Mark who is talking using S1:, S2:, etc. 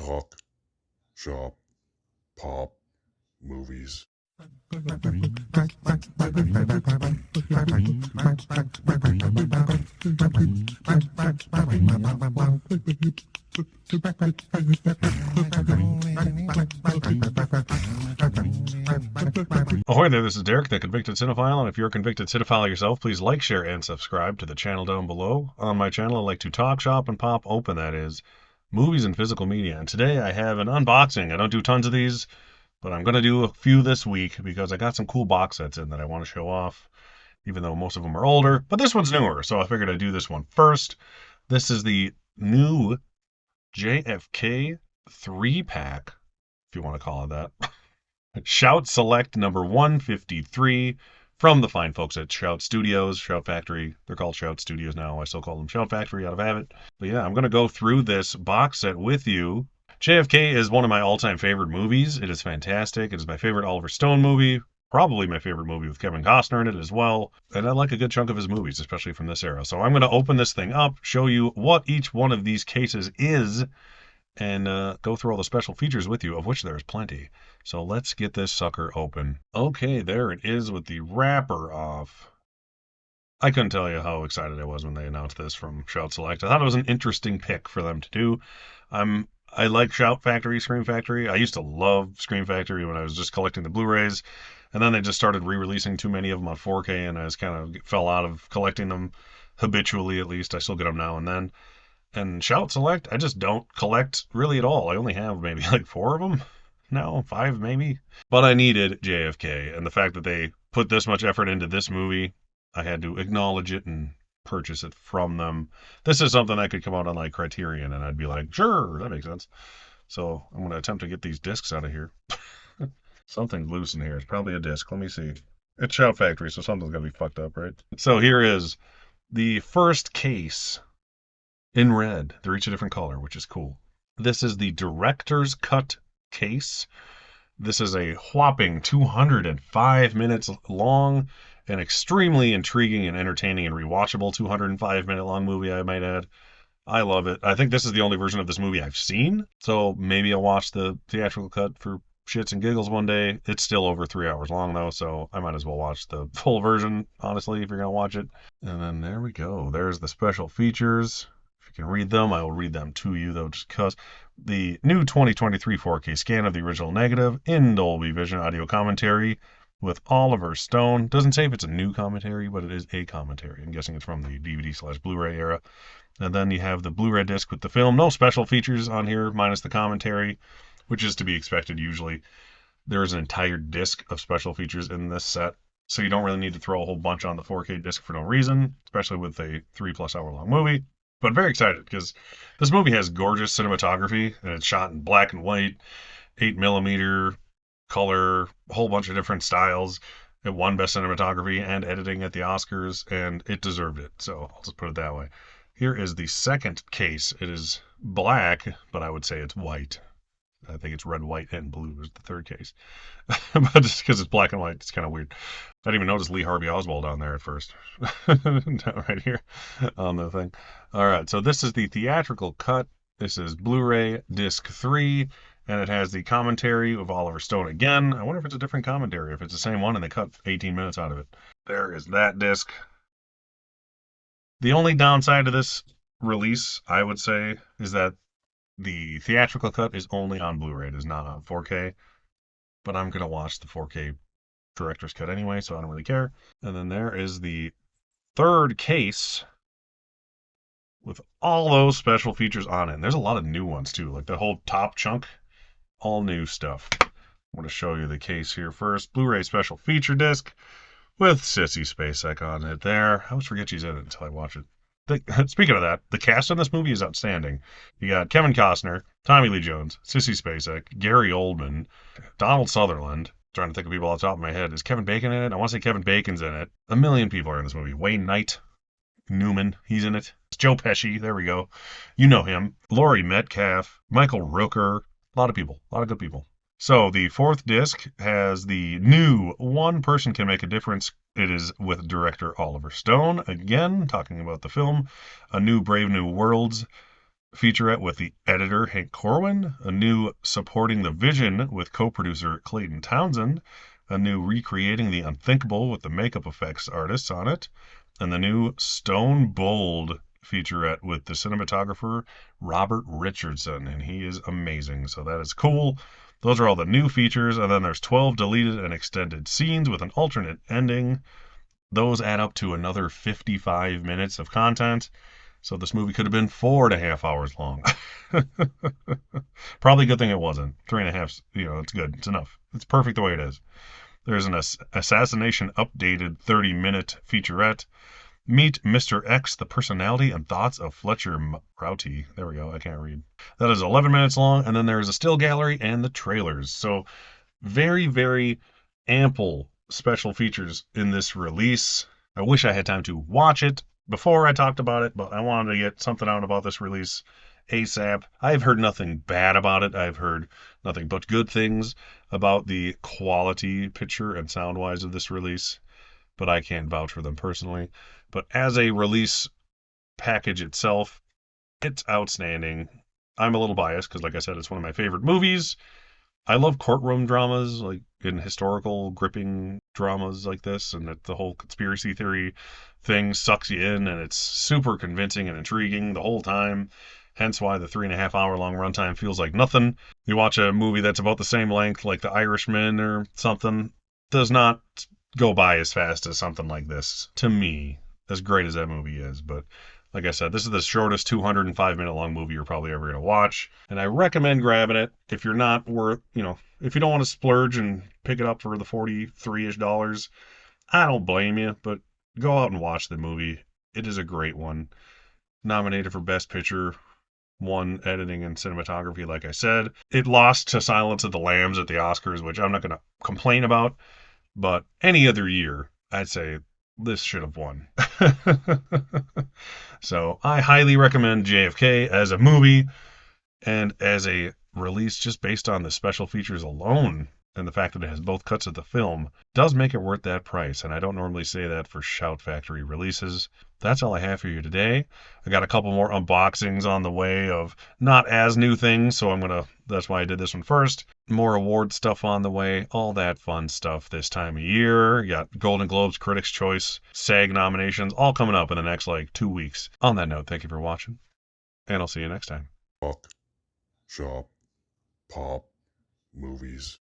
S1: Talk, shop, pop, movies.
S2: Ahoy there, this is Derek, the Convicted Cinephile, and if you're a convicted cinephile yourself, please like, share, and subscribe to the channel down below. On my channel, I like to talk, shop, and pop open, that is, movies and physical media. And today I have an unboxing. I don't do tons of these, but I'm going to do a few this week because I got some cool box sets in that I want to show off, even though most of them are older. But this one's newer, so I figured I'd do this one first. This is the new JFK 3-pack, if you want to call it that. Shout Select number 153 from the fine folks at Shout Studios, Shout Factory. They're called Shout Studios now. I still call them Shout Factory out of habit. But yeah, I'm going to go through this box set with you. JFK is one of my all-time favorite movies. It is fantastic. It is my favorite Oliver Stone movie. Probably my favorite movie with Kevin Costner in it as well. And I like a good chunk of his movies, especially from this era. So I'm going to open this thing up, show you what each one of these cases is, and go through all the special features with you, of which there's plenty. So let's get this sucker open. Okay, there it is with the wrapper off. I couldn't tell you how excited I was when they announced this from Shout Select. I thought it was an interesting pick for them to do. I like Shout Factory, Scream Factory. I used to love Scream Factory when I was just collecting the Blu-rays, and then they just started re-releasing too many of them on 4K, and I just kind of fell out of collecting them habitually, at least. I still get them now and then. And Shout Select, I just don't collect really at all. I only have maybe like 4 of them. No, 5 maybe. But I needed JFK, and the fact that they put this much effort into this movie, I had to acknowledge it and purchase it from them. This is something that could come out on like Criterion, and I'd be like, sure, that makes sense. So I'm going to attempt to get these discs out of here. Something's loose in here. It's probably a disc. Let me see. It's Shout Factory, so something's going to be fucked up, right? So here is the first case in red. They're each a different color, which is cool. This is the director's cut case. This is a whopping 205 minutes long, an extremely intriguing and entertaining and rewatchable 205-minute long movie, I might add. I love it. I think this is the only version of this movie I've seen, so maybe I'll watch the theatrical cut for shits and giggles one day. It's still over 3 hours long, though, so I might as well watch the full version, honestly, if you're going to watch it. And then there we go. There's the special features. If you can read them, I will read them to you, though, just because. The new 2023 4K scan of the original negative in Dolby Vision audio commentary with Oliver Stone. Doesn't say if it's a new commentary, but it is a commentary. I'm guessing it's from the DVD/Blu-ray era. And then you have the Blu-ray disc with the film. No special features on here, minus the commentary, which is to be expected usually. There is an entire disc of special features in this set, so you don't really need to throw a whole bunch on the 4K disc for no reason, especially with a 3+ hour long movie. But very excited because this movie has gorgeous cinematography, and it's shot in black and white, 8mm color, a whole bunch of different styles. It won Best Cinematography and Editing at the Oscars, and it deserved it. So I'll just put it that way. Here is the second case. It is black, but I would say it's white. I think it's red, white, and blue is the third case. But just because it's black and white, it's kind of weird. I didn't even notice Lee Harvey Oswald on there at first. Right here on the thing. All right, so this is the theatrical cut. This is Blu-ray Disc 3, and it has the commentary of Oliver Stone again. I wonder if it's a different commentary, if it's the same one and they cut 18 minutes out of it. There is that disc. The only downside to this release, I would say, is that the theatrical cut is only on Blu-ray. It is not on 4K. But I'm going to watch the 4K director's cut anyway, so I don't really care. And then there is the third case with all those special features on it. And there's a lot of new ones, too. Like the whole top chunk, all new stuff. I'm going to show you the case here first. Blu-ray special feature disc with Sissy Spacek on it there. I always forget she's in it until I watch it. Speaking of that, the cast on this movie is outstanding. You got Kevin Costner, Tommy Lee Jones, Sissy Spacek, Gary Oldman, Donald Sutherland. I'm trying to think of people off the top of my head. Is Kevin Bacon in it? I want to say Kevin Bacon's in it. A million people are in this movie. Wayne Knight, Newman, he's in it. Joe Pesci, there we go. You know him. Laurie Metcalf, Michael Rooker. A lot of people, a lot of good people. So the fourth disc has the new One Person Can Make a Difference. It is with director Oliver Stone, again, talking about the film, A New Brave New Worlds. featurette with the editor Hank Corwin, a new Supporting the Vision with co-producer Clayton Townsend, a new Recreating the Unthinkable with the makeup effects artists on it, and the new Stone Bold featurette with the cinematographer Robert Richardson, and he is amazing. So that is cool. Those are all the new features, and then there's 12 deleted and extended scenes with an alternate ending. Those add up to another 55 minutes of content. So this movie could have been 4.5 hours long. Probably a good thing it wasn't. 3.5, it's good. It's enough. It's perfect the way it is. There's an assassination updated 30-minute featurette. Meet Mr. X, the personality and thoughts of Fletcher Rowty. There we go. I can't read. That is 11 minutes long. And then there's a still gallery and the trailers. So very, very ample special features in this release. I wish I had time to watch it before I talked about it, but I wanted to get something out about this release ASAP. I've heard nothing bad about it. I've heard nothing but good things about the quality, picture and sound wise of this release, but I can't vouch for them personally. But as a release package itself, it's outstanding. I'm a little biased because, like I said, it's one of my favorite movies. I love courtroom dramas, like in historical gripping dramas like this, and that the whole conspiracy theory thing sucks you in, and it's super convincing and intriguing the whole time. Hence why the 3.5 hour long runtime feels like nothing. You watch a movie that's about the same length, like The Irishman or something, does not go by as fast as something like this, to me, as great as that movie is. But like I said, this is the shortest 205-minute long movie you're probably ever going to watch. And I recommend grabbing it if you're not worth, if you don't want to splurge and pick it up for the 43-ish dollars. I don't blame you, but go out and watch the movie. It is a great one. Nominated for Best Picture, won editing and cinematography, like I said. It lost to Silence of the Lambs at the Oscars, which I'm not going to complain about. But any other year, I'd say this should have won. So I highly recommend JFK as a movie and as a release just based on the special features alone. And the fact that it has both cuts of the film does make it worth that price. And I don't normally say that for Shout Factory releases. That's all I have for you today. I got a couple more unboxings on the way of not as new things, so that's why I did this one first. More award stuff on the way, all that fun stuff this time of year. You got Golden Globes, Critics' Choice, SAG nominations, all coming up in the next 2 weeks. On that note, thank you for watching, and I'll see you next time.
S1: Talk, shop, pop, movies.